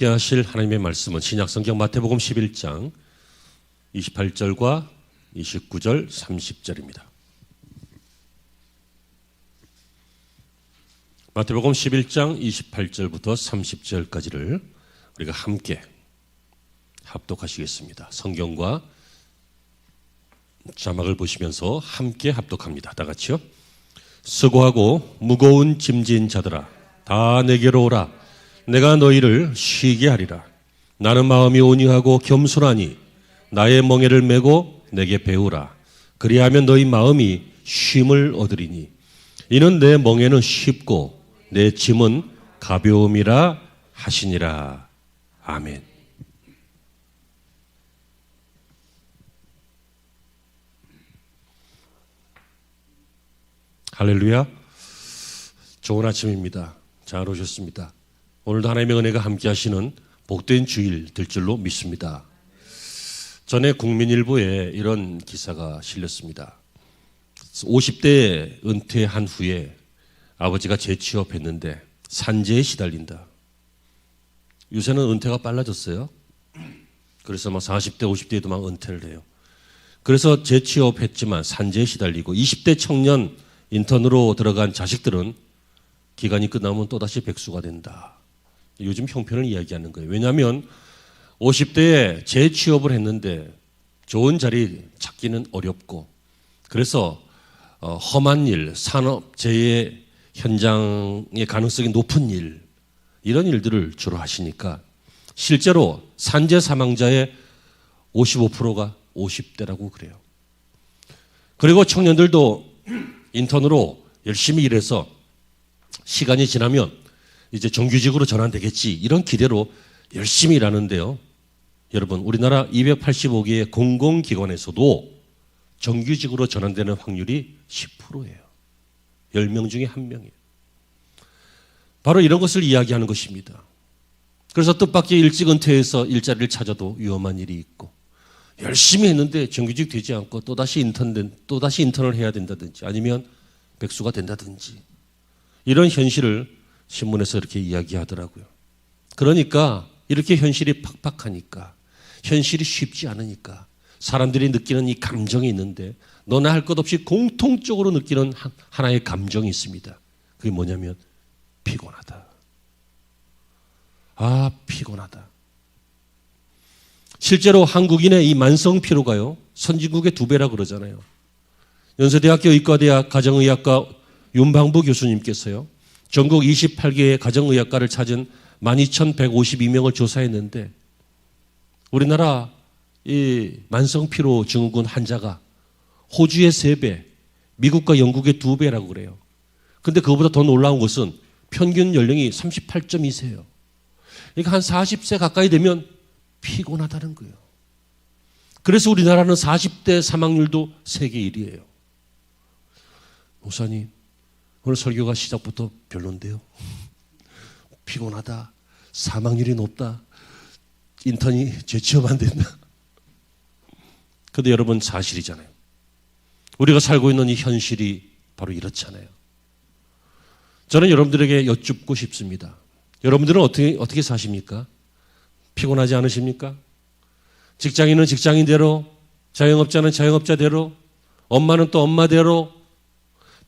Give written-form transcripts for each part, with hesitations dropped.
하실 하나님의 말씀은 신약성경 마태복음 11장 28절과 29절 30절입니다. 마태복음 11장 28절부터 30절까지를 우리가 함께 합독하시겠습니다. 성경과 자막을 보시면서 함께 합독합니다. 다 같이요. 수고하고 무거운 짐진 자들아 다 내게로 오라. 내가 너희를 쉬게 하리라. 나는 마음이 온유하고 겸손하니 나의 멍에를 메고 내게 배우라. 그리하면 너희 마음이 쉼을 얻으리니 이는 내 멍에는 쉽고 내 짐은 가벼움이라 하시니라. 아멘. 할렐루야. 좋은 아침입니다. 잘 오셨습니다. 오늘도 하나님의 은혜가 함께 하시는 복된 주일 될 줄로 믿습니다. 전에 국민일보에 이런 기사가 실렸습니다. 50대 은퇴한 후에 아버지가 재취업했는데 산재에 시달린다. 요새는 은퇴가 빨라졌어요. 그래서 40대, 50대에도 막 은퇴를 해요. 그래서 재취업했지만 산재에 시달리고 20대 청년 인턴으로 들어간 자식들은 기간이 끝나면 또다시 백수가 된다. 요즘 형편을 이야기하는 거예요. 왜냐하면 50대에 재취업을 했는데 좋은 자리 찾기는 어렵고 그래서 험한 일, 산업재해 현장의 가능성이 높은 일 이런 일들을 주로 하시니까 실제로 산재 사망자의 55%가 50대라고 그래요. 그리고 청년들도 인턴으로 열심히 일해서 시간이 지나면 이제 정규직으로 전환되겠지 이런 기대로 열심히 일하는데요. 여러분 우리나라 285개의 공공기관에서도 정규직으로 전환되는 확률이 10%예요. 10명 중에 1명이에요. 바로 이런 것을 이야기하는 것입니다. 그래서 뜻밖의 일찍 은퇴해서 일자리를 찾아도 위험한 일이 있고 열심히 했는데 정규직 되지 않고 또다시 인턴을 해야 된다든지 아니면 백수가 된다든지 이런 현실을 신문에서 이렇게 이야기하더라고요. 그러니까 이렇게 현실이 팍팍하니까 현실이 쉽지 않으니까 사람들이 느끼는 이 감정이 있는데 너나 할 것 없이 공통적으로 느끼는 하나의 감정이 있습니다. 그게 뭐냐면 피곤하다. 아, 피곤하다. 실제로 한국인의 이 만성 피로가요 선진국의 2배라 그러잖아요. 연세대학교 의과대학 가정의학과 윤방부 교수님께서요 전국 28개의 가정의학과를 찾은 12,152명을 조사했는데 우리나라 이 만성피로 증후군 환자가 호주의 3배, 미국과 영국의 2배라고 그래요. 그런데 그거보다 더 놀라운 것은 평균 연령이 38.2세예요. 그러니까 한 40세 가까이 되면 피곤하다는 거예요. 그래서 우리나라는 40대 사망률도 세계 1위예요. 목사님, 오늘 설교가 시작부터 별론데요. 피곤하다. 사망률이 높다. 인턴이 재취업 안 된다. 그런데 여러분 사실이잖아요. 우리가 살고 있는 이 현실이 바로 이렇잖아요. 저는 여러분들에게 여쭙고 싶습니다. 여러분들은 어떻게 사십니까? 피곤하지 않으십니까? 직장인은 직장인대로, 자영업자는 자영업자대로, 엄마는 또 엄마대로,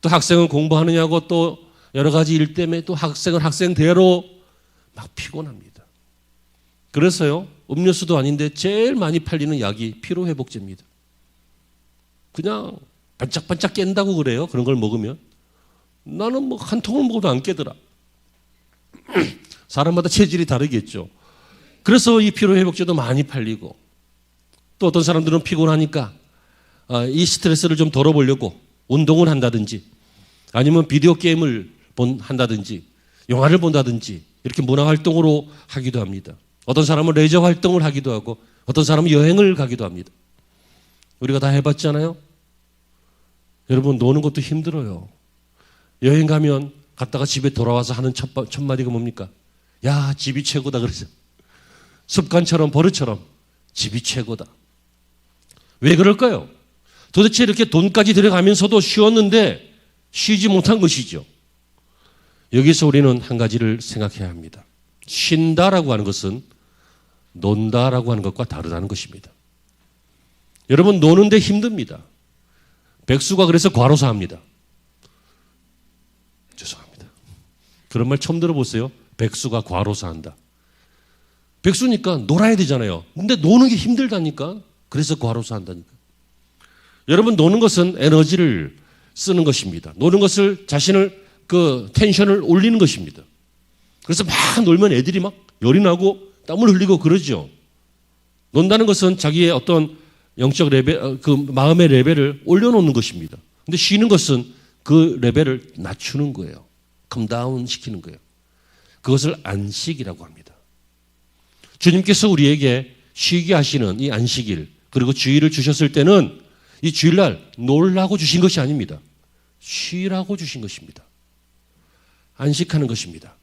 또 학생은 공부하느냐고 또 여러 가지 일 때문에 또 학생은 학생대로 막 피곤합니다. 그래서요, 음료수도 아닌데 제일 많이 팔리는 약이 피로회복제입니다. 그냥 반짝반짝 깬다고 그래요. 그런 걸 먹으면. 나는 뭐 한 통을 먹어도 안 깨더라. 사람마다 체질이 다르겠죠. 그래서 이 피로회복제도 많이 팔리고 또 어떤 사람들은 피곤하니까 이 스트레스를 좀 덜어보려고 운동을 한다든지 아니면 비디오 게임을 한다든지 영화를 본다든지 이렇게 문화활동으로 하기도 합니다. 어떤 사람은 레저 활동을 하기도 하고 어떤 사람은 여행을 가기도 합니다. 우리가 다 해봤잖아요. 여러분 노는 것도 힘들어요. 여행 가면 갔다가 집에 돌아와서 하는 첫 마디가 뭡니까? 야, 집이 최고다 그러죠. 습관처럼 버릇처럼 집이 최고다. 왜 그럴까요? 도대체 이렇게 돈까지 들여가면서도 쉬었는데 쉬지 못한 것이죠. 여기서 우리는 한 가지를 생각해야 합니다. 쉰다라고 하는 것은 논다라고 하는 것과 다르다는 것입니다. 여러분, 노는데 힘듭니다. 백수가 그래서 과로사합니다. 죄송합니다. 그런 말 처음 들어보세요. 백수가 과로사한다. 백수니까 놀아야 되잖아요. 근데 노는 게 힘들다니까. 그래서 과로사한다니까. 여러분, 노는 것은 에너지를 쓰는 것입니다. 노는 것을 자신을 텐션을 올리는 것입니다. 그래서 막 놀면 애들이 막 열이 나고 땀을 흘리고 그러죠. 논다는 것은 자기의 어떤 영적 레벨, 마음의 레벨을 올려놓는 것입니다. 근데 쉬는 것은 그 레벨을 낮추는 거예요. 컴다운 시키는 거예요. 그것을 안식이라고 합니다. 주님께서 우리에게 쉬게 하시는 이 안식일, 그리고 주일을 주셨을 때는 이 주일날 놀라고 주신 것이 아닙니다. 쉬라고 주신 것입니다. 안식하는 것입니다.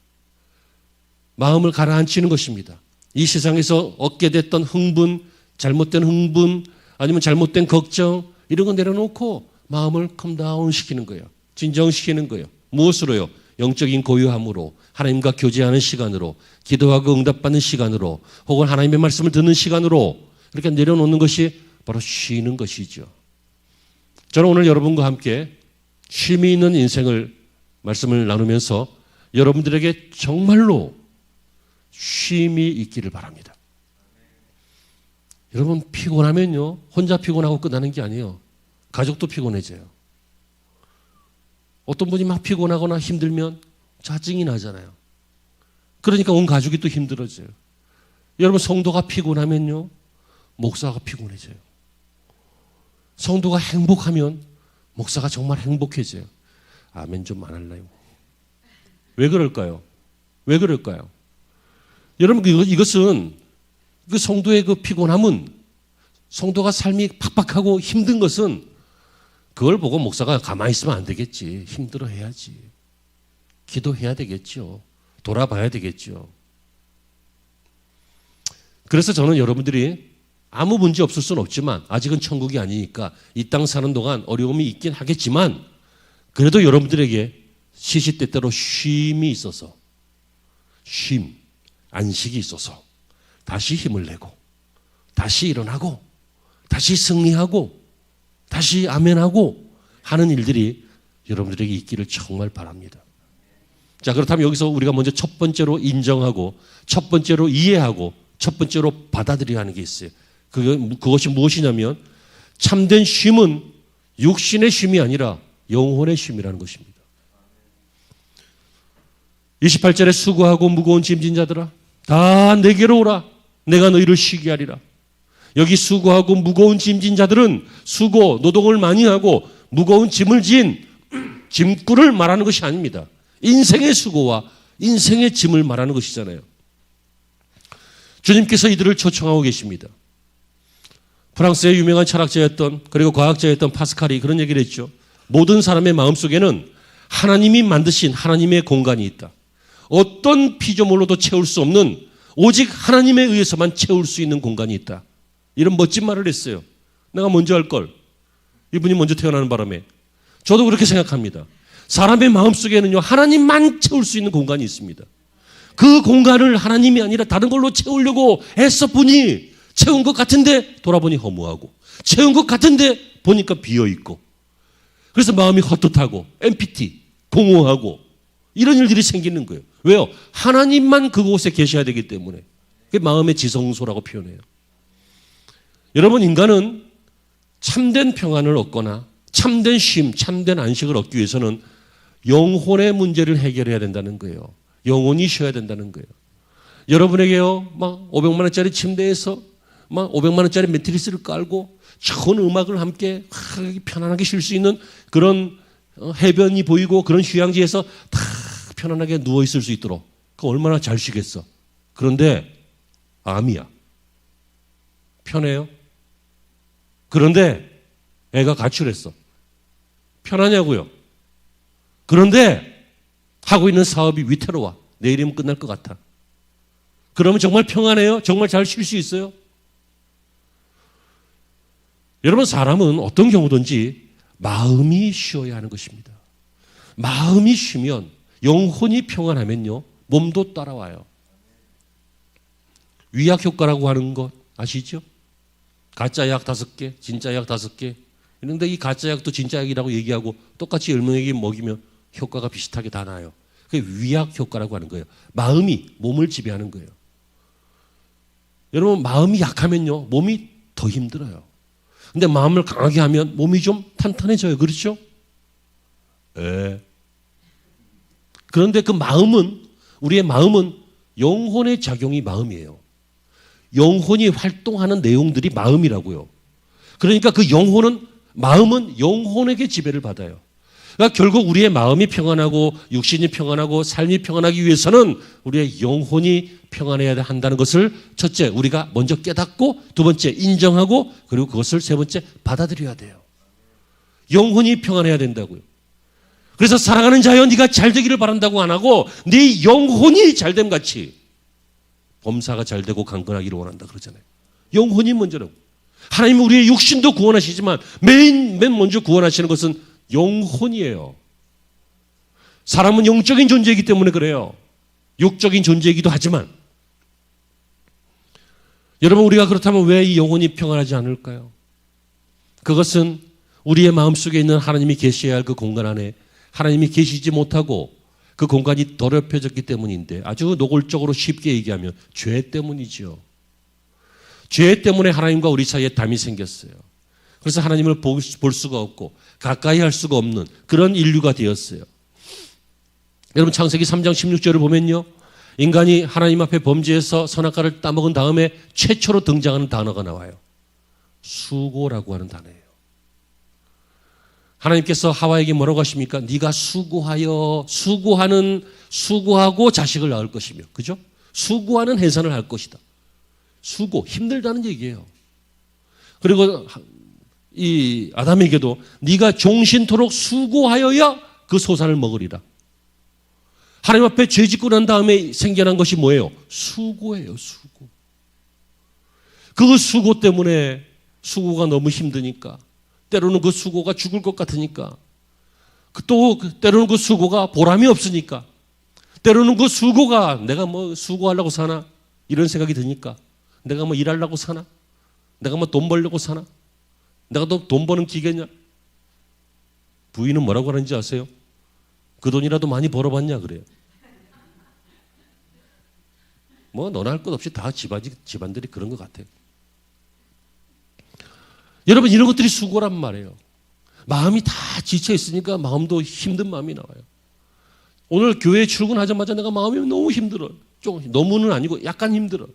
마음을 가라앉히는 것입니다. 이 세상에서 얻게 됐던 흥분, 잘못된 흥분, 아니면 잘못된 걱정, 이런 거 내려놓고 마음을 컴다운 시키는 거예요. 진정시키는 거예요. 무엇으로요? 영적인 고요함으로, 하나님과 교제하는 시간으로, 기도하고 응답받는 시간으로, 혹은 하나님의 말씀을 듣는 시간으로 이렇게 내려놓는 것이 바로 쉬는 것이죠. 저는 오늘 여러분과 함께 쉼이 있는 인생을 말씀을 나누면서 여러분들에게 정말로 쉼이 있기를 바랍니다. 여러분, 피곤하면요, 혼자 피곤하고 끝나는 게 아니에요. 가족도 피곤해져요. 어떤 분이 막 피곤하거나 힘들면 짜증이 나잖아요. 그러니까 온 가족이 또 힘들어져요. 여러분, 성도가 피곤하면요, 목사가 피곤해져요. 성도가 행복하면 목사가 정말 행복해져요. 아멘 좀 안 할래요. 왜 그럴까요? 왜 그럴까요? 여러분, 이것은 그 성도의 그 피곤함은, 성도가 삶이 팍팍하고 힘든 것은 그걸 보고 목사가 가만히 있으면 안 되겠지. 힘들어 해야지. 기도해야 되겠죠. 돌아봐야 되겠죠. 그래서 저는 여러분들이 아무 문제 없을 수는 없지만, 아직은 천국이 아니니까 이 땅 사는 동안 어려움이 있긴 하겠지만, 그래도 여러분들에게 시시때때로 쉼이 있어서, 쉼, 안식이 있어서 다시 힘을 내고, 다시 일어나고, 다시 승리하고, 다시 아멘하고 하는 일들이 여러분들에게 있기를 정말 바랍니다. 자, 그렇다면 여기서 우리가 먼저 첫 번째로 인정하고, 첫 번째로 이해하고, 첫 번째로 받아들여야 하는 게 있어요. 그것이 무엇이냐면, 참된 쉼은 육신의 쉼이 아니라 영혼의 쉼이라는 것입니다. 28절에 수고하고 무거운 짐진 자들아, 다 내게로 오라. 내가 너희를 쉬게 하리라. 여기 수고하고 무거운 짐진 자들은 수고, 노동을 많이 하고 무거운 짐을 진 짐꾼을 말하는 것이 아닙니다. 인생의 수고와 인생의 짐을 말하는 것이잖아요. 주님께서 이들을 초청하고 계십니다. 프랑스의 유명한 철학자였던, 그리고 과학자였던 파스칼이 그런 얘기를 했죠. 모든 사람의 마음속에는 하나님이 만드신 하나님의 공간이 있다. 어떤 피조물로도 채울 수 없는, 오직 하나님에 의해서만 채울 수 있는 공간이 있다. 이런 멋진 말을 했어요. 내가 먼저 할 걸. 이분이 먼저 태어나는 바람에. 저도 그렇게 생각합니다. 사람의 마음속에는요, 하나님만 채울 수 있는 공간이 있습니다. 그 공간을 하나님이 아니라 다른 걸로 채우려고 애써보니 채운 것 같은데 돌아보니 허무하고, 채운 것 같은데 보니까 비어있고, 그래서 마음이 헛헛하고 empty, 공허하고 이런 일들이 생기는 거예요. 왜요? 하나님만 그곳에 계셔야 되기 때문에. 그게 마음의 지성소라고 표현해요. 여러분, 인간은 참된 평안을 얻거나 참된 쉼, 참된 안식을 얻기 위해서는 영혼의 문제를 해결해야 된다는 거예요. 영혼이 쉬어야 된다는 거예요. 여러분에게요, 막 500만 원짜리 침대에서 막 500만 원짜리 매트리스를 깔고 좋은 음악을 함께 편안하게 쉴 수 있는 그런 해변이 보이고 그런 휴양지에서 다 편안하게 누워 있을 수 있도록, 그 얼마나 잘 쉬겠어. 그런데 암이야. 편해요? 그런데 애가 가출했어. 편하냐고요? 그런데 하고 있는 사업이 위태로워. 내일이면 끝날 것 같아. 그러면 정말 평안해요? 정말 잘 쉴 수 있어요? 여러분, 사람은 어떤 경우든지 마음이 쉬어야 하는 것입니다. 마음이 쉬면, 영혼이 평안하면요, 몸도 따라와요. 위약 효과라고 하는 것 아시죠? 가짜 약 5개, 진짜 약 5개. 그런데 이 가짜 약도 진짜 약이라고 얘기하고 똑같이 10명에게 먹이면 효과가 비슷하게 다 나요. 그게 위약 효과라고 하는 거예요. 마음이 몸을 지배하는 거예요. 여러분, 마음이 약하면요, 몸이 더 힘들어요. 근데 마음을 강하게 하면 몸이 좀 탄탄해져요. 그렇죠? 예. 그런데 그 마음은, 우리의 마음은 영혼의 작용이 마음이에요. 영혼이 활동하는 내용들이 마음이라고요. 그러니까 그 마음은 영혼에게 지배를 받아요. 그러니까 결국 우리의 마음이 평안하고 육신이 평안하고 삶이 평안하기 위해서는 우리의 영혼이 평안해야 한다는 것을 첫째, 우리가 먼저 깨닫고 두 번째, 인정하고 그리고 그것을 세 번째, 받아들여야 돼요. 영혼이 평안해야 된다고요. 그래서 사랑하는 자여 네가 잘 되기를 바란다고 안 하고 네 영혼이 잘됨 같이 범사가 잘 되고 강건하기를 원한다 그러잖아요. 영혼이 먼저라고. 하나님은 우리의 육신도 구원하시지만 맨 먼저 구원하시는 것은 영혼이에요. 사람은 영적인 존재이기 때문에 그래요. 육적인 존재이기도 하지만 여러분, 우리가 그렇다면 왜 이 영혼이 평안하지 않을까요? 그것은 우리의 마음속에 있는 하나님이 계셔야 할 그 공간 안에 하나님이 계시지 못하고 그 공간이 더럽혀졌기 때문인데, 아주 노골적으로 쉽게 얘기하면 죄 때문이죠. 죄 때문에 하나님과 우리 사이에 담이 생겼어요. 그래서 하나님을 볼 수가 없고 가까이 할 수가 없는 그런 인류가 되었어요. 여러분, 창세기 3장 16절을 보면요, 인간이 하나님 앞에 범죄해서 선악과를 따먹은 다음에 최초로 등장하는 단어가 나와요. 수고라고 하는 단어예요. 하나님께서 하와에게 뭐라고 하십니까? 네가 수고하여, 수고하고 자식을 낳을 것이며, 그죠? 수고하는 해산을 할 것이다. 수고, 힘들다는 얘기예요. 그리고 이 아담에게도 네가 종신토록 수고하여야 그 소산을 먹으리라. 하나님 앞에 죄 짓고 난 다음에 생겨난 것이 뭐예요? 수고예요, 수고. 그 수고 때문에, 수고가 너무 힘드니까, 때로는 그 수고가 죽을 것 같으니까, 또 때로는 그 수고가 보람이 없으니까, 때로는 그 수고가 내가 뭐 수고하려고 사나 이런 생각이 드니까, 내가 뭐 일하려고 사나, 내가 뭐 돈 벌려고 사나, 내가 또 돈 버는 기계냐. 부인은 뭐라고 하는지 아세요? 그 돈이라도 많이 벌어봤냐 그래요. 뭐 너나 할 것 없이 다 집안들이 그런 것 같아요. 여러분, 이런 것들이 수고란 말이에요. 마음이 다 지쳐 있으니까 마음도 힘든 마음이 나와요. 오늘 교회에 출근하자마자 내가 마음이 너무 힘들어. 좀 너무는 아니고 약간 힘들어.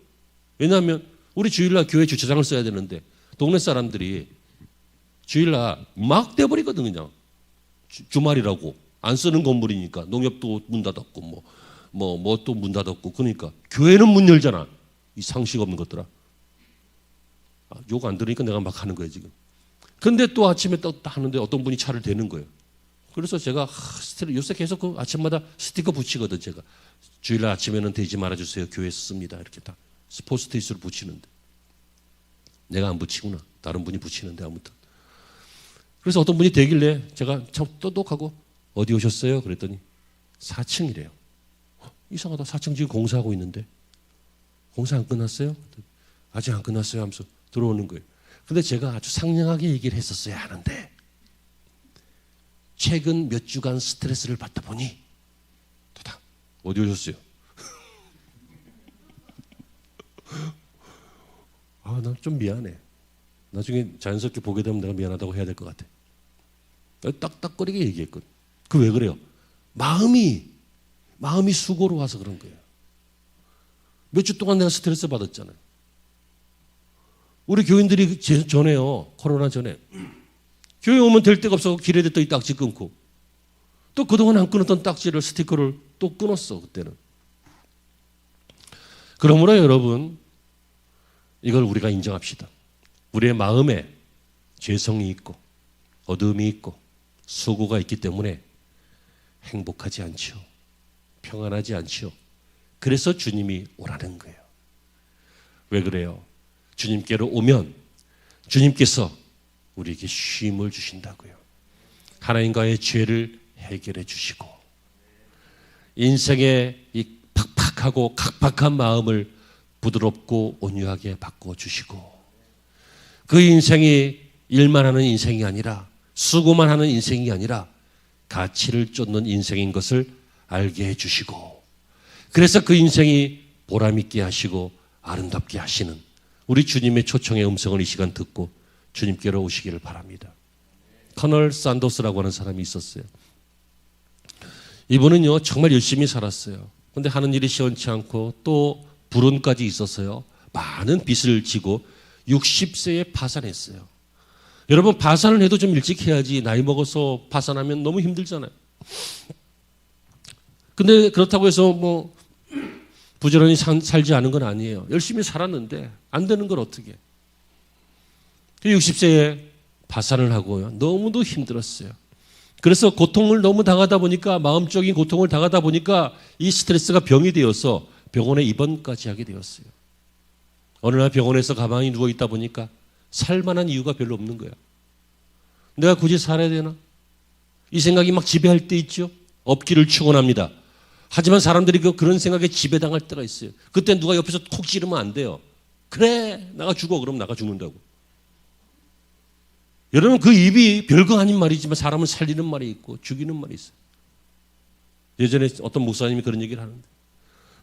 왜냐하면 우리 주일날 교회 주차장을 써야 되는데 동네 사람들이 주일날 막 떼버리거든. 그냥 주말이라고 안 쓰는 건물이니까 농협도 문 닫았고 뭐 또 문 닫았고, 그러니까 교회는 문 열잖아. 이 상식 없는 것들아. 욕 안 들으니까 내가 막 하는 거예요 지금. 근데 또 아침에 또 하는데 어떤 분이 차를 대는 거예요. 그래서 제가 요새 계속 그 아침마다 스티커 붙이거든. 제가 주일날 아침에는 대지 말아주세요, 교회에서 씁니다, 이렇게 다 포스트잇으로 붙이는데 내가 안 붙이구나, 다른 분이 붙이는데. 아무튼 그래서 어떤 분이 대길래 제가 참 똑똑하고 어디 오셨어요? 그랬더니 4층이래요. 이상하다, 4층 지금 공사하고 있는데 공사 안 끝났어요? 아직 안 끝났어요 하면서 들어오는 거예요. 근데 제가 아주 상냥하게 얘기를 했었어야 하는데 최근 몇 주간 스트레스를 받다 보니 도당 어디 오셨어요? 난 좀 미안해. 나중에 자연스럽게 보게 되면 내가 미안하다고 해야 될 것 같아. 딱딱거리게 얘기했거든. 그 왜 그래요? 마음이 수고로 와서 그런 거예요. 몇 주 동안 내가 스트레스 받았잖아요. 우리 교인들이 전에요, 코로나 전에 교회 오면 될 데가 없어 길에 댔더 이 딱지 끊고, 또 그동안 안 끊었던 딱지를, 스티커를 또 끊었어 그때는. 그러므로 여러분, 이걸 우리가 인정합시다. 우리의 마음에 죄성이 있고 어두움이 있고 수고가 있기 때문에 행복하지 않죠. 평안하지 않죠. 그래서 주님이 오라는 거예요. 왜 그래요? 주님께로 오면 주님께서 우리에게 쉼을 주신다고요. 하나님과의 죄를 해결해 주시고 인생의 이 팍팍하고 각박한 마음을 부드럽고 온유하게 바꿔주시고, 그 인생이 일만 하는 인생이 아니라, 수고만 하는 인생이 아니라 가치를 쫓는 인생인 것을 알게 해주시고, 그래서 그 인생이 보람있게 하시고 아름답게 하시는 우리 주님의 초청의 음성을 이 시간 듣고 주님께로 오시기를 바랍니다. 커널 산도스라고 하는 사람이 있었어요. 이분은요 정말 열심히 살았어요. 그런데 하는 일이 시원치 않고 또 불운까지 있었어요. 많은 빚을 지고 60세에 파산했어요. 여러분, 파산을 해도 좀 일찍 해야지. 나이 먹어서 파산하면 너무 힘들잖아요. 근데 그렇다고 해서 뭐 부지런히 살지 않은 건 아니에요. 열심히 살았는데 안 되는 걸 어떻게. 60세에 파산을 하고요. 너무도 힘들었어요. 그래서 고통을 너무 당하다 보니까, 마음적인 고통을 당하다 보니까 이 스트레스가 병이 되어서 병원에 입원까지 하게 되었어요. 어느 날 병원에서 가만히 누워 있다 보니까 살만한 이유가 별로 없는 거야. 내가 굳이 살아야 되나? 이 생각이 막 지배할 때 있죠. 없기를 축원합니다. 하지만 사람들이 그런 생각에 지배당할 때가 있어요. 그때 누가 옆에서 콕 찌르면 안 돼요. 그래, 나가 죽어. 그럼 나가 죽는다고. 여러분, 그 입이 별거 아닌 말이지만 사람을 살리는 말이 있고 죽이는 말이 있어요. 예전에 어떤 목사님이 그런 얘기를 하는데,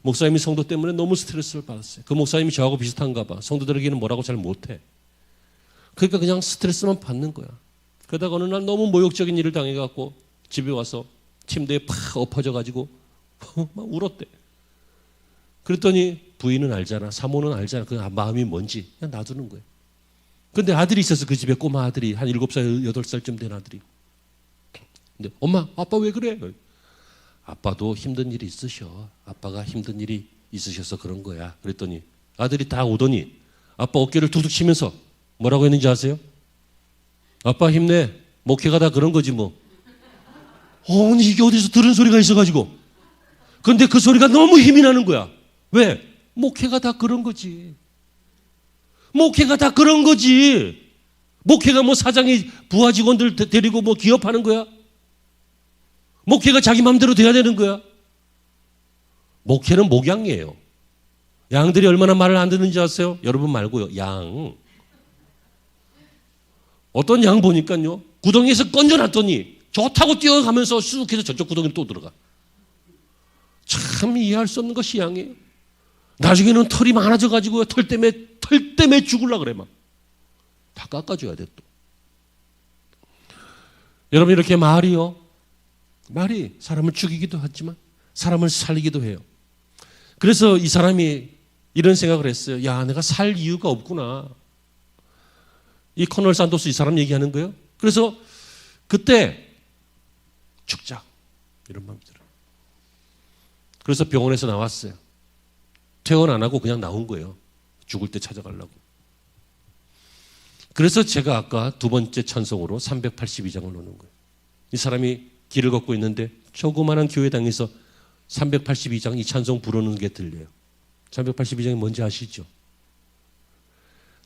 목사님이 성도 때문에 너무 스트레스를 받았어요. 그 목사님이 저하고 비슷한가 봐. 성도들에게는 뭐라고 잘 못해. 그러니까 그냥 스트레스만 받는 거야. 그러다가 어느 날 너무 모욕적인 일을 당해갖고 집에 와서 침대에 팍 엎어져가지고 막 울었대. 그랬더니 부인은 알잖아, 사모는 알잖아, 그 마음이 뭔지. 그냥 놔두는 거예요. 근데 아들이 있어서 그 집에 꼬마 아들이 한 7살, 8살쯤 된 아들이. 근데 엄마, 아빠 왜 그래? 아빠도 힘든 일이 있으셔. 아빠가 힘든 일이 있으셔서 그런 거야. 그랬더니 아들이 딱 오더니 아빠 어깨를 툭툭 치면서 뭐라고 했는지 아세요? 아빠 힘내. 목회가 다 그런 거지 뭐. 아니 이게 어디서 들은 소리가 있어가지고. 근데 그 소리가 너무 힘이 나는 거야. 왜? 목회가 다 그런 거지. 목회가 다 그런 거지. 목회가 뭐 사장이 부하 직원들 데리고 뭐 기업하는 거야? 목회가 자기 마음대로 돼야 되는 거야? 목회는 목양이에요. 양들이 얼마나 말을 안 듣는지 아세요? 여러분 말고요. 양. 어떤 양 보니까요, 구덩이에서 건져놨더니 좋다고 뛰어가면서 쑥 해서 저쪽 구덩이로 또 들어가. 참 이해할 수 없는 것이 양이에요. 나중에는 털이 많아져가지고 털 때문에 죽으려고 그래 막. 다 깎아줘야 돼 또. 여러분, 이렇게 말이 사람을 죽이기도 하지만 사람을 살리기도 해요. 그래서 이 사람이 이런 생각을 했어요. 야, 내가 살 이유가 없구나. 이 커널 산도스 이 사람 얘기하는 거예요. 그래서 그때 죽자 이런 마음이 들어요. 그래서 병원에서 나왔어요. 퇴원 안 하고 그냥 나온 거예요. 죽을 때 찾아가려고. 그래서 제가 아까 두 번째 찬송으로 382장을 놓는 거예요. 이 사람이 길을 걷고 있는데 조그마한 교회당에서 382장 이 찬송 부르는 게 들려요. 382장이 뭔지 아시죠?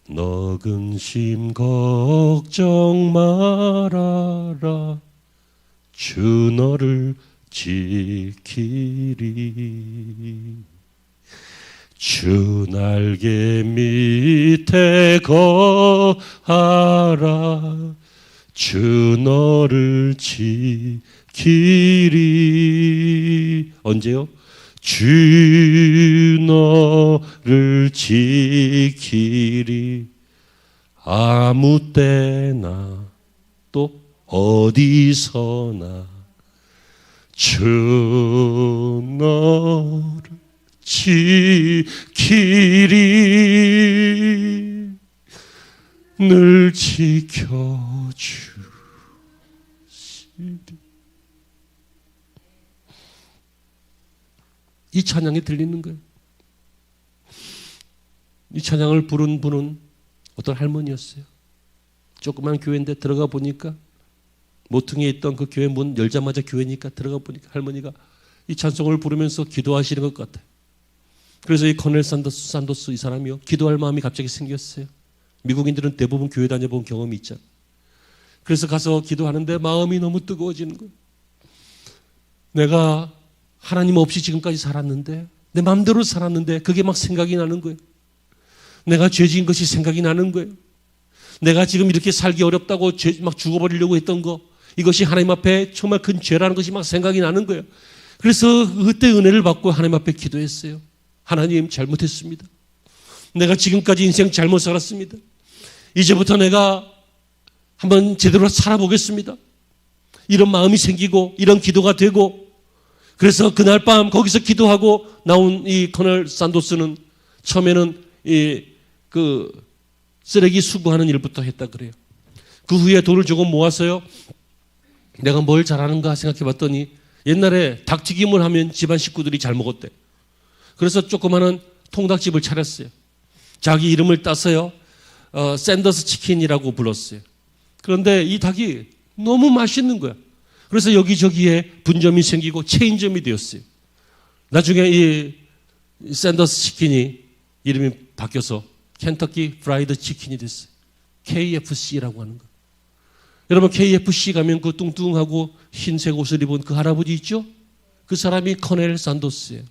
너 근심 걱정 말아라, 주 너를 지키리. 주 날개 밑에 거하라, 주 너를 지키리. 언제요? 주 너를 지키리. 아무 때나 또 어디서나 주 너를 지키리. 늘 지켜주시리. 이 찬양이 들리는 거예요. 이 찬양을 부른 분은 어떤 할머니였어요. 조그만 교회인데 들어가 보니까 모퉁이에 있던 그 교회 문 열자마자 교회니까 들어가 보니까 할머니가 이 찬송을 부르면서 기도하시는 것 같아요. 그래서 이 커넬 산도스 이 사람이요, 기도할 마음이 갑자기 생겼어요. 미국인들은 대부분 교회 다녀본 경험이 있잖아요. 그래서 가서 기도하는데 마음이 너무 뜨거워지는 거예요. 내가 하나님 없이 지금까지 살았는데 내 마음대로 살았는데 그게 막 생각이 나는 거예요. 내가 죄 지은 것이 생각이 나는 거예요. 내가 지금 이렇게 살기 어렵다고 막 죽어버리려고 했던 거, 이것이 하나님 앞에 정말 큰 죄라는 것이 막 생각이 나는 거예요. 그래서 그때 은혜를 받고 하나님 앞에 기도했어요. 하나님, 잘못했습니다. 내가 지금까지 인생 잘못 살았습니다. 이제부터 내가 한번 제대로 살아보겠습니다. 이런 마음이 생기고 이런 기도가 되고, 그래서 그날 밤 거기서 기도하고 나온 이 커널 산도스는 처음에는 그 쓰레기 수거하는 일부터 했다 그래요. 그 후에 돈을 조금 모았어요. 내가 뭘 잘하는가 생각해 봤더니 옛날에 닭튀김을 하면 집안 식구들이 잘 먹었대. 그래서 조그마한 통닭집을 차렸어요. 자기 이름을 따서요. 샌더스 치킨이라고 불렀어요. 그런데 이 닭이 너무 맛있는 거야. 그래서 여기저기에 분점이 생기고 체인점이 되었어요. 나중에 이 샌더스 치킨이 이름이 바뀌어서 켄터키 프라이드 치킨이 됐어요. KFC라고 하는 거. 여러분, KFC 가면 그 뚱뚱하고 흰색 옷을 입은 그 할아버지 있죠? 그 사람이 커넬 산도스예요.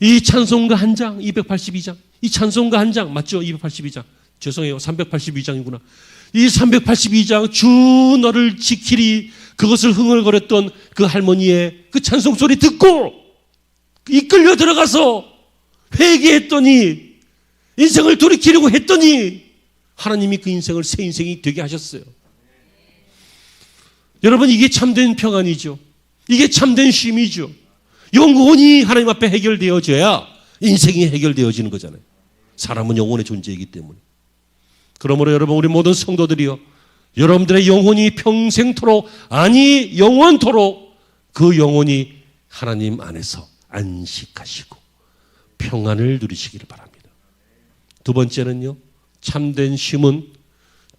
이 찬송가 한 장, 282장. 이 찬송가 한 장, 맞죠? 282장. 죄송해요. 382장이구나. 이 382장, 주 너를 지키리, 그것을 흥얼거렸던 그 할머니의 그 찬송 소리 듣고 이끌려 들어가서 회개했더니, 인생을 돌이키려고 했더니 하나님이 그 인생을 새 인생이 되게 하셨어요. 여러분, 이게 참된 평안이죠. 이게 참된 쉼이죠. 영혼이 하나님 앞에 해결되어져야 인생이 해결되어지는 거잖아요. 사람은 영혼의 존재이기 때문에. 그러므로 여러분, 우리 모든 성도들이요, 여러분들의 영혼이 평생토록, 아니 영원토록 그 영혼이 하나님 안에서 안식하시고 평안을 누리시기를 바랍니다. 두 번째는요, 참된 쉼은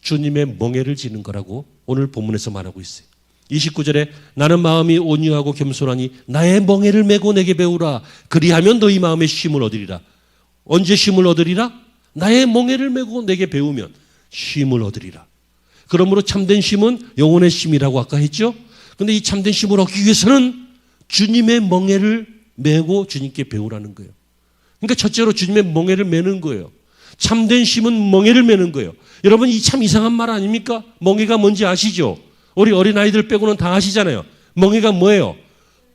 주님의 멍에를 지는 거라고 오늘 본문에서 말하고 있어요. 29절에 나는 마음이 온유하고 겸손하니 나의 멍에를 메고 내게 배우라. 그리하면 너희 마음의 쉼을 얻으리라. 언제 쉼을 얻으리라? 나의 멍에를 메고 내게 배우면 쉼을 얻으리라. 그러므로 참된 쉼은 영혼의 쉼이라고 아까 했죠. 그런데 이 참된 쉼을 얻기 위해서는 주님의 멍에를 메고 주님께 배우라는 거예요. 그러니까 첫째로 주님의 멍에를 메는 거예요. 참된 쉼은 멍에를 메는 거예요. 여러분, 이 참 이상한 말 아닙니까? 멍에가 뭔지 아시죠? 우리 어린아이들 빼고는 다 아시잖아요. 멍에가 뭐예요?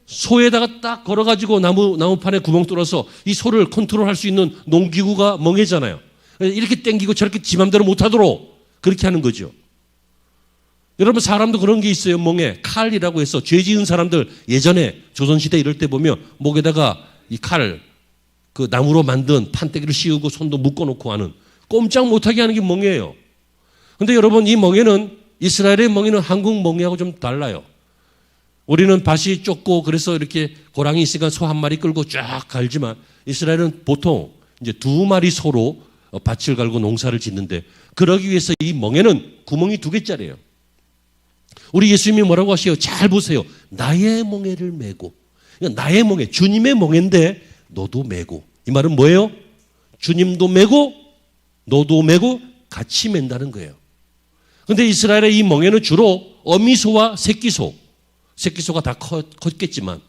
소에다가 딱 걸어가지고 나무판에 구멍 뚫어서 이 소를 컨트롤할 수 있는 농기구가 멍에잖아요. 이렇게 땡기고 저렇게 지 맘대로 못하도록 그렇게 하는 거죠. 여러분, 사람도 그런 게 있어요. 멍에 칼이라고 해서 죄 지은 사람들 예전에 조선시대 이럴 때 보면 목에다가 이 칼, 그 나무로 만든 판때기를 씌우고 손도 묶어놓고 하는, 꼼짝 못하게 하는 게 멍에예요. 그런데 여러분, 이 멍에는, 이스라엘의 멍에는 한국 멍에하고 좀 달라요. 우리는 밭이 좁고 그래서 이렇게 고랑이 있으니까 소 한 마리 끌고 쫙 갈지만, 이스라엘은 보통 이제 두 마리 소로 밭을 갈고 농사를 짓는데, 그러기 위해서 이 멍에는 구멍이 2개짜리예요. 우리 예수님이 뭐라고 하세요? 잘 보세요. 나의 멍에를 메고. 그러니까 나의 멍에, 주님의 멍에인데 너도 메고. 이 말은 뭐예요? 주님도 메고 너도 메고 같이 맨다는 거예요. 그런데 이스라엘의 이 멍에는 주로 어미소와 새끼소가 다 컸겠지만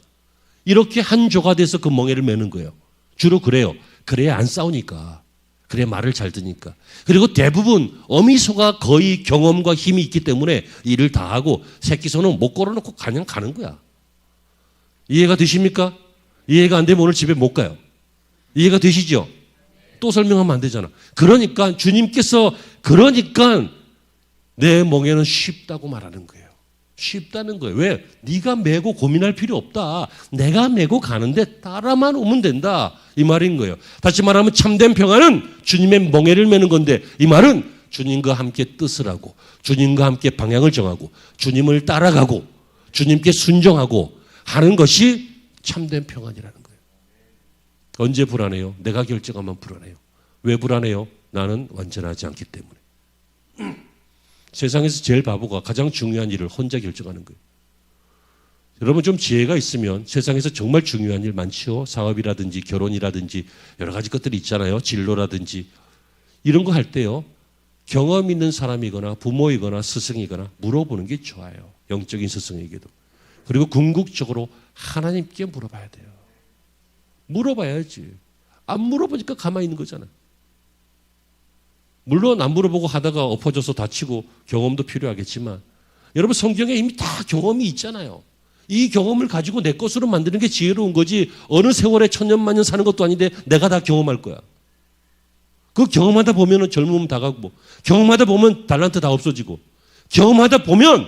이렇게 한 조가 돼서 그 멍에를 메는 거예요. 주로 그래요. 그래야 안 싸우니까. 그래야 말을 잘 듣니까. 그리고 대부분 어미소가 거의 경험과 힘이 있기 때문에 일을 다 하고, 새끼소는 못 걸어놓고 그냥 가는 거야. 이해가 되십니까? 이해가 안 되면 오늘 집에 못 가요. 이해가 되시죠? 또 설명하면 안 되잖아. 그러니까 주님께서 내 멍에는 쉽다고 말하는 거예요. 쉽다는 거예요. 왜? 네가 메고 고민할 필요 없다. 내가 메고 가는데 따라만 오면 된다. 이 말인 거예요. 다시 말하면 참된 평안은 주님의 멍에를 메는 건데, 이 말은 주님과 함께 뜻을 하고 주님과 함께 방향을 정하고 주님을 따라가고 주님께 순종하고 하는 것이 참된 평안이라는 거예요. 언제 불안해요? 내가 결정하면 불안해요. 왜 불안해요? 나는 완전하지 않기 때문에. 세상에서 제일 바보가 가장 중요한 일을 혼자 결정하는 거예요. 여러분, 좀 지혜가 있으면 세상에서 정말 중요한 일 많죠. 사업이라든지 결혼이라든지 여러 가지 것들이 있잖아요. 진로라든지 이런 거 할 때요, 경험 있는 사람이거나 부모이거나 스승이거나 물어보는 게 좋아요. 영적인 스승에게도. 그리고 궁극적으로 하나님께 물어봐야 돼요. 물어봐야지. 안 물어보니까 가만히 있는 거잖아요. 물론 안 물어보고 하다가 엎어져서 다치고 경험도 필요하겠지만 여러분 성경에 이미 다 경험이 있잖아요. 이 경험을 가지고 내 것으로 만드는 게 지혜로운 거지 어느 세월에 천년만년 사는 것도 아닌데 내가 다 경험할 거야. 그 경험하다 보면 젊으면 다 가고 경험하다 보면 달란트 다 없어지고 경험하다 보면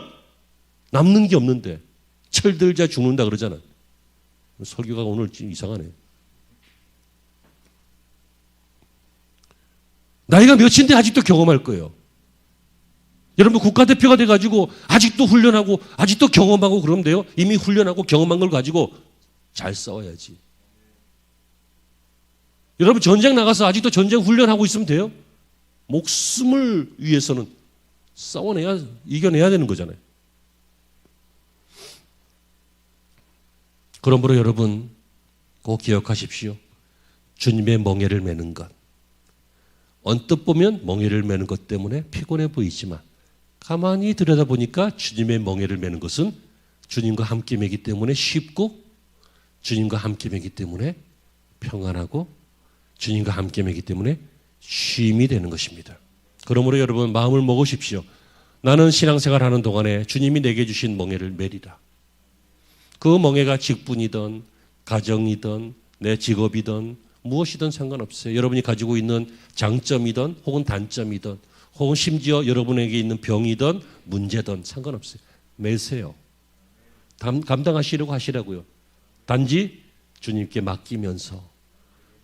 남는 게 없는데 철들자 죽는다 그러잖아. 설교가 오늘 좀 이상하네. 나이가 몇인데 아직도 경험할 거예요. 여러분 국가대표가 돼가지고 아직도 훈련하고 아직도 경험하고 그러면 돼요? 이미 훈련하고 경험한 걸 가지고 잘 싸워야지. 여러분 전쟁 나가서 아직도 전쟁 훈련하고 있으면 돼요? 목숨을 위해서는 싸워내야 이겨내야 되는 거잖아요. 그러므로 여러분 꼭 기억하십시오. 주님의 멍에를 매는 것. 언뜻 보면 멍에를 매는 것 때문에 피곤해 보이지만 가만히 들여다보니까 주님의 멍에를 매는 것은 주님과 함께 매기 때문에 쉽고 주님과 함께 매기 때문에 평안하고 주님과 함께 매기 때문에 쉼이 되는 것입니다. 그러므로 여러분 마음을 먹으십시오. 나는 신앙생활 하는 동안에 주님이 내게 주신 멍에를 매리라. 그 멍에가 직분이든 가정이든 내 직업이든 무엇이든 상관없어요. 여러분이 가지고 있는 장점이든 혹은 단점이든 혹은 심지어 여러분에게 있는 병이든 문제든 상관없어요. 매세요. 감당하시려고 하시라고요. 단지 주님께 맡기면서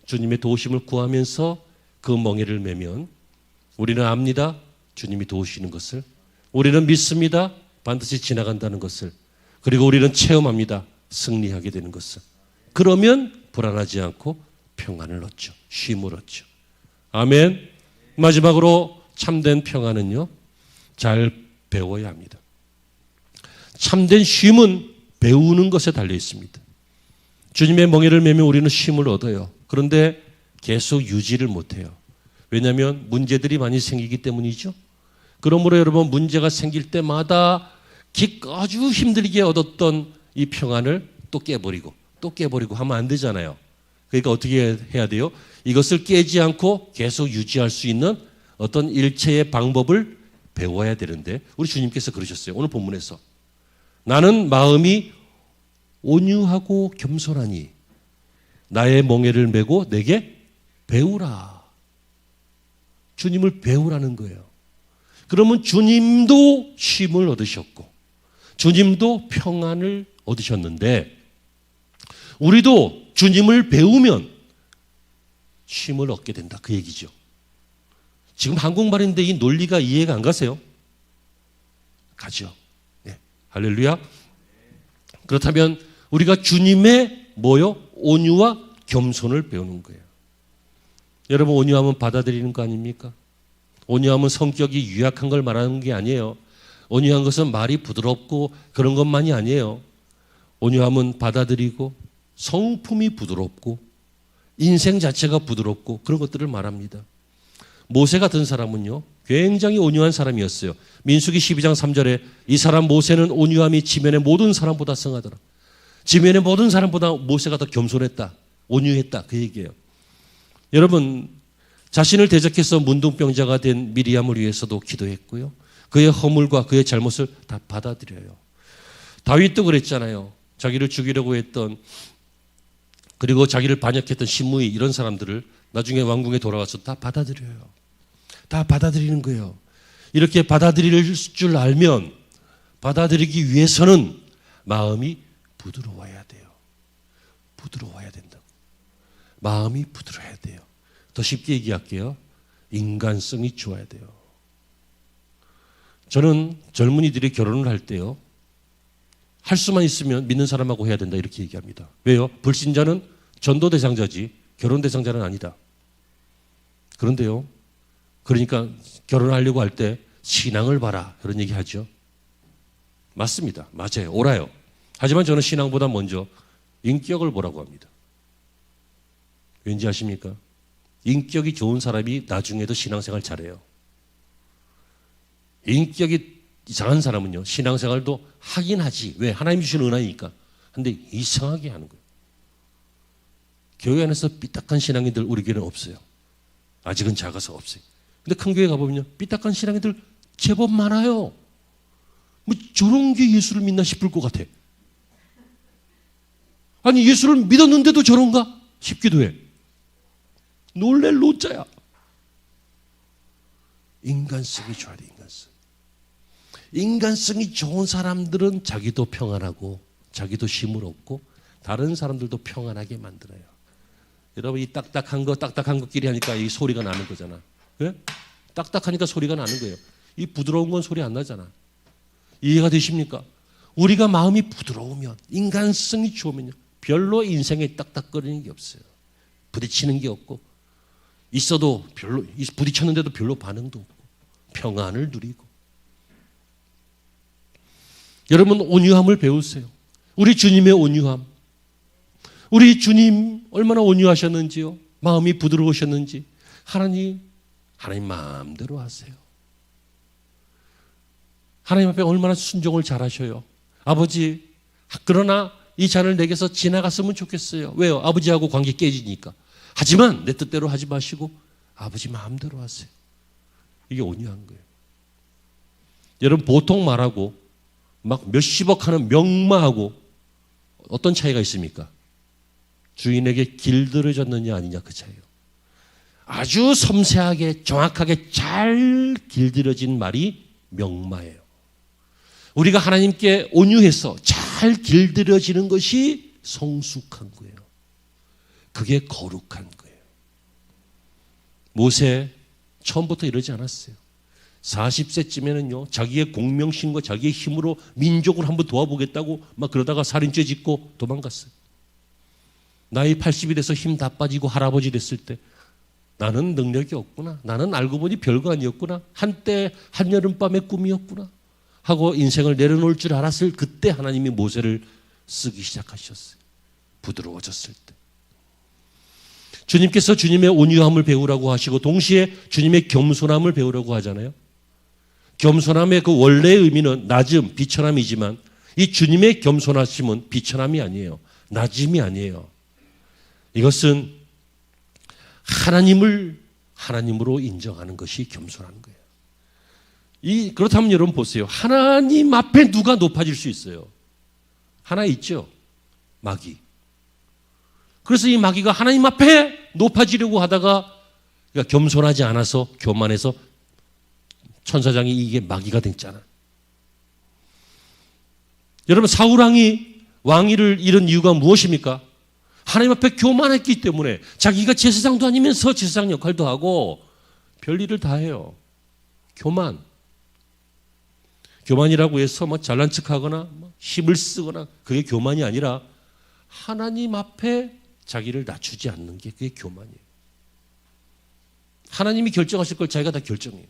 주님의 도우심을 구하면서 그 멍에를 매면 우리는 압니다. 주님이 도우시는 것을. 우리는 믿습니다. 반드시 지나간다는 것을. 그리고 우리는 체험합니다. 승리하게 되는 것을. 그러면 불안하지 않고 평안을 얻죠. 쉼을 얻죠. 아멘. 마지막으로 참된 평안은요. 잘 배워야 합니다. 참된 쉼은 배우는 것에 달려 있습니다. 주님의 멍에를 매면 우리는 쉼을 얻어요. 그런데 계속 유지를 못해요. 왜냐하면 문제들이 많이 생기기 때문이죠. 그러므로 여러분 문제가 생길 때마다 아주 힘들게 얻었던 이 평안을 또 깨버리고 하면 안 되잖아요. 그러니까 어떻게 해야 돼요? 이것을 깨지 않고 계속 유지할 수 있는 어떤 일체의 방법을 배워야 되는데 우리 주님께서 그러셨어요. 오늘 본문에서 나는 마음이 온유하고 겸손하니 나의 멍에를 메고 내게 배우라. 주님을 배우라는 거예요. 그러면 주님도 쉼을 얻으셨고 주님도 평안을 얻으셨는데 우리도 주님을 배우면 쉼을 얻게 된다. 그 얘기죠. 지금 한국말인데 이 논리가 이해가 안 가세요? 가죠. 네. 할렐루야. 그렇다면 우리가 주님의 온유와 겸손을 배우는 거예요. 여러분 온유하면 받아들이는 거 아닙니까? 온유하면 성격이 유약한 걸 말하는 게 아니에요. 온유한 것은 말이 부드럽고 그런 것만이 아니에요. 온유함은 받아들이고 성품이 부드럽고 인생 자체가 부드럽고 그런 것들을 말합니다. 모세 같은 사람은요. 굉장히 온유한 사람이었어요. 민수기 12장 3절에 이 사람 모세는 온유함이 지면의 모든 사람보다 성하더라. 지면의 모든 사람보다 모세가 더 겸손했다. 온유했다. 그 얘기예요. 여러분 자신을 대적해서 문둥병자가 된 미리암을 위해서도 기도했고요. 그의 허물과 그의 잘못을 다 받아들여요. 다윗도 그랬잖아요. 자기를 죽이려고 했던 그리고 자기를 반역했던 신무이 이런 사람들을 나중에 왕궁에 돌아와서 다 받아들여요. 다 받아들이는 거예요. 이렇게 받아들일 줄 알면 받아들이기 위해서는 마음이 부드러워야 돼요. 부드러워야 된다고. 마음이 부드러워야 돼요. 더 쉽게 얘기할게요. 인간성이 좋아야 돼요. 저는 젊은이들이 결혼을 할 때요. 할 수만 있으면 믿는 사람하고 해야 된다 이렇게 얘기합니다. 왜요? 불신자는 전도 대상자지 결혼 대상자는 아니다. 그런데요. 그러니까 결혼하려고 할 때 신앙을 봐라 그런 얘기 하죠. 맞습니다. 맞아요. 옳아요. 하지만 저는 신앙보다 먼저 인격을 보라고 합니다. 왠지 아십니까? 인격이 좋은 사람이 나중에도 신앙생활 잘해요. 인격이 이상한 사람은요. 신앙생활도 하긴 하지. 왜? 하나님 주신 은혜니까. 근데 이상하게 하는 거예요. 교회 안에서 삐딱한 신앙인들 우리 교회는 없어요. 아직은 작아서 없어요. 근데 큰 교회 가보면요, 삐딱한 신앙인들 제법 많아요. 뭐 저런 게 예수를 믿나 싶을 것 같아. 아니 예수를 믿었는데도 저런가 싶기도 해. 놀랄 노자야. 인간성이 좋아야 돼. 인간성이 좋은 사람들은 자기도 평안하고 자기도 힘을 얻고 다른 사람들도 평안하게 만들어요. 여러분 이 딱딱한 것끼리 하니까 이 소리가 나는 거잖아. 예? 딱딱하니까 소리가 나는 거예요. 이 부드러운 건 소리 안 나잖아. 이해가 되십니까? 우리가 마음이 부드러우면, 인간성이 좋으면요, 별로 인생에 딱딱거리는 게 없어요. 부딪히는 게 없고, 있어도 별로, 부딪혔는데도 별로 반응도 없고, 평안을 누리고. 여러분 온유함을 배우세요. 우리 주님의 온유함. 우리 주님 얼마나 온유하셨는지요. 마음이 부드러우셨는지. 하나님 마음대로 하세요. 하나님 앞에 얼마나 순종을 잘하셔요. 아버지, 그러나 이 잔을 내게서 지나갔으면 좋겠어요. 왜요? 아버지하고 관계 깨지니까. 하지만 내 뜻대로 하지 마시고 아버지 마음대로 하세요. 이게 온유한 거예요. 여러분 보통 말하고 막 몇십억 하는 명마하고 어떤 차이가 있습니까? 주인에게 길들여졌느냐 아니냐 그 차이예요. 아주 섬세하게 정확하게 잘 길들여진 말이 명마예요. 우리가 하나님께 온유해서 잘 길들여지는 것이 성숙한 거예요. 그게 거룩한 거예요. 모세 처음부터 이러지 않았어요. 40세쯤에는요, 자기의 공명심과 자기의 힘으로 민족을 한번 도와보겠다고 막 그러다가 살인죄 짓고 도망갔어요. 나이 80이 돼서 힘 다 빠지고 할아버지 됐을 때 나는 능력이 없구나. 나는 알고 보니 별거 아니었구나. 한때 한여름밤의 꿈이었구나. 하고 인생을 내려놓을 줄 알았을 그때 하나님이 모세를 쓰기 시작하셨어요. 부드러워졌을 때. 주님께서 주님의 온유함을 배우라고 하시고 동시에 주님의 겸손함을 배우라고 하잖아요. 겸손함의 그 원래의 의미는 낮음, 비천함이지만 이 주님의 겸손하심은 비천함이 아니에요. 낮음이 아니에요. 이것은 하나님을 하나님으로 인정하는 것이 겸손한 거예요. 그렇다면 여러분 보세요. 하나님 앞에 누가 높아질 수 있어요? 하나 있죠. 마귀. 그래서 이 마귀가 하나님 앞에 높아지려고 하다가 그러니까 겸손하지 않아서 교만해서 천사장이 이게 마귀가 됐잖아. 여러분 사울왕이 왕위를 잃은 이유가 무엇입니까? 하나님 앞에 교만했기 때문에 자기가 제사장도 아니면서 제사장 역할도 하고 별일을 다 해요. 교만이라고 해서 막 잘난 척하거나 힘을 쓰거나 그게 교만이 아니라 하나님 앞에 자기를 낮추지 않는 게 그게 교만이에요. 하나님이 결정하실 걸 자기가 다 결정해요.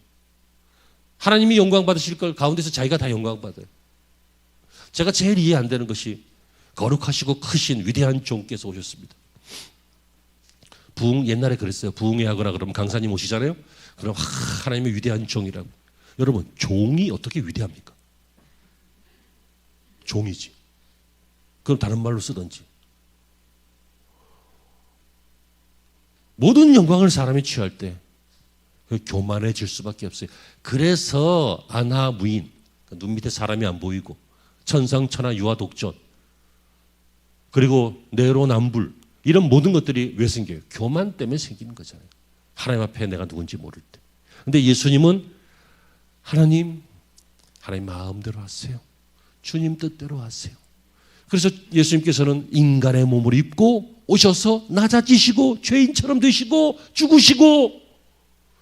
하나님이 영광 받으실 걸 가운데서 자기가 다 영광 받아요. 제가 제일 이해 안 되는 것이 거룩하시고 크신 위대한 종께서 오셨습니다. 부흥 옛날에 그랬어요. 부흥회 하거나 그러면 강사님 오시잖아요. 그럼 하나님의 위대한 종이라고. 여러분 종이 어떻게 위대합니까? 종이지. 그럼 다른 말로 쓰든지. 모든 영광을 사람이 취할 때 교만해질 수밖에 없어요. 그래서 안하무인, 눈 밑에 사람이 안 보이고 천상천하 유아독전 그리고 내로남불 이런 모든 것들이 왜 생겨요? 교만 때문에 생기는 거잖아요. 하나님 앞에 내가 누군지 모를 때. 근데 예수님은 하나님 마음대로 하세요. 주님 뜻대로 하세요. 그래서 예수님께서는 인간의 몸을 입고 오셔서 낮아지시고 죄인처럼 되시고 죽으시고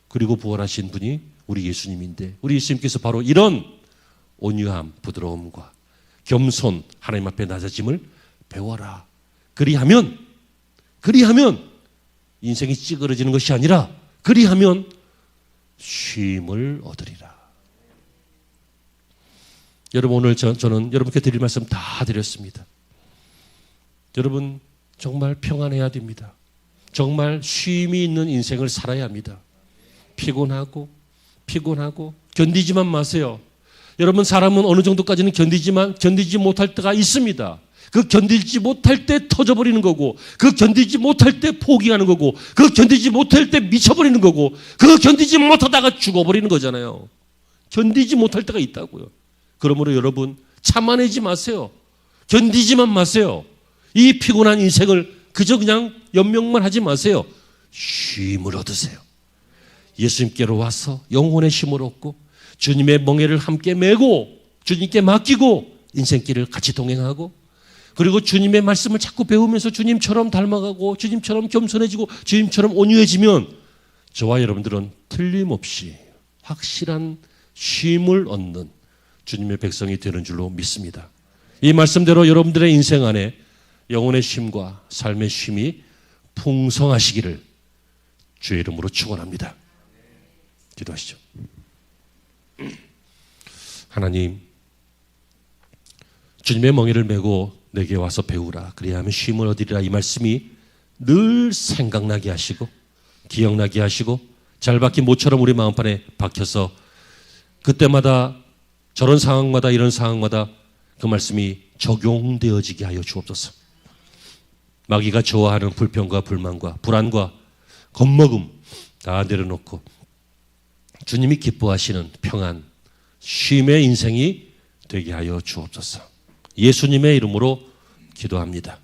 그리고 부활하신 분이 우리 예수님인데 우리 예수님께서 바로 이런 온유함, 부드러움과 겸손, 하나님 앞에 낮아짐을 배워라. 그리하면 인생이 찌그러지는 것이 아니라 그리하면 쉼을 얻으리라. 여러분 오늘 저는 여러분께 드릴 말씀 다 드렸습니다. 여러분 정말 평안해야 됩니다. 정말 쉼이 있는 인생을 살아야 합니다. 피곤하고 견디지만 마세요. 여러분 사람은 어느 정도까지는 견디지만 견디지 못할 때가 있습니다. 그 견디지 못할 때 터져버리는 거고, 그 견디지 못할 때 포기하는 거고, 그 견디지 못할 때 미쳐버리는 거고, 그 견디지 못하다가 죽어버리는 거잖아요. 견디지 못할 때가 있다고요. 그러므로 여러분 참아내지 마세요. 견디지만 마세요. 이 피곤한 인생을 그저 그냥 연명만 하지 마세요. 쉼을 얻으세요. 예수님께로 와서 영혼의 쉼을 얻고 주님의 멍에를 함께 메고 주님께 맡기고 인생길을 같이 동행하고, 그리고 주님의 말씀을 자꾸 배우면서 주님처럼 닮아가고 주님처럼 겸손해지고 주님처럼 온유해지면 저와 여러분들은 틀림없이 확실한 쉼을 얻는 주님의 백성이 되는 줄로 믿습니다. 이 말씀대로 여러분들의 인생 안에 영혼의 쉼과 삶의 쉼이 풍성하시기를 주의 이름으로 축원합니다. 기도하시죠. 하나님, 주님의 멍에를 메고 내게 와서 배우라, 그리하면 쉼을 얻으리라, 이 말씀이 늘 생각나게 하시고 기억나게 하시고 잘 박힌 모처럼 우리 마음판에 박혀서 그때마다 저런 상황마다 이런 상황마다 그 말씀이 적용되어지게 하여 주옵소서. 마귀가 좋아하는 불평과 불만과 불안과 겁먹음 다 내려놓고 주님이 기뻐하시는 평안, 쉼의 인생이 되게 하여 주옵소서. 예수님의 이름으로 기도합니다.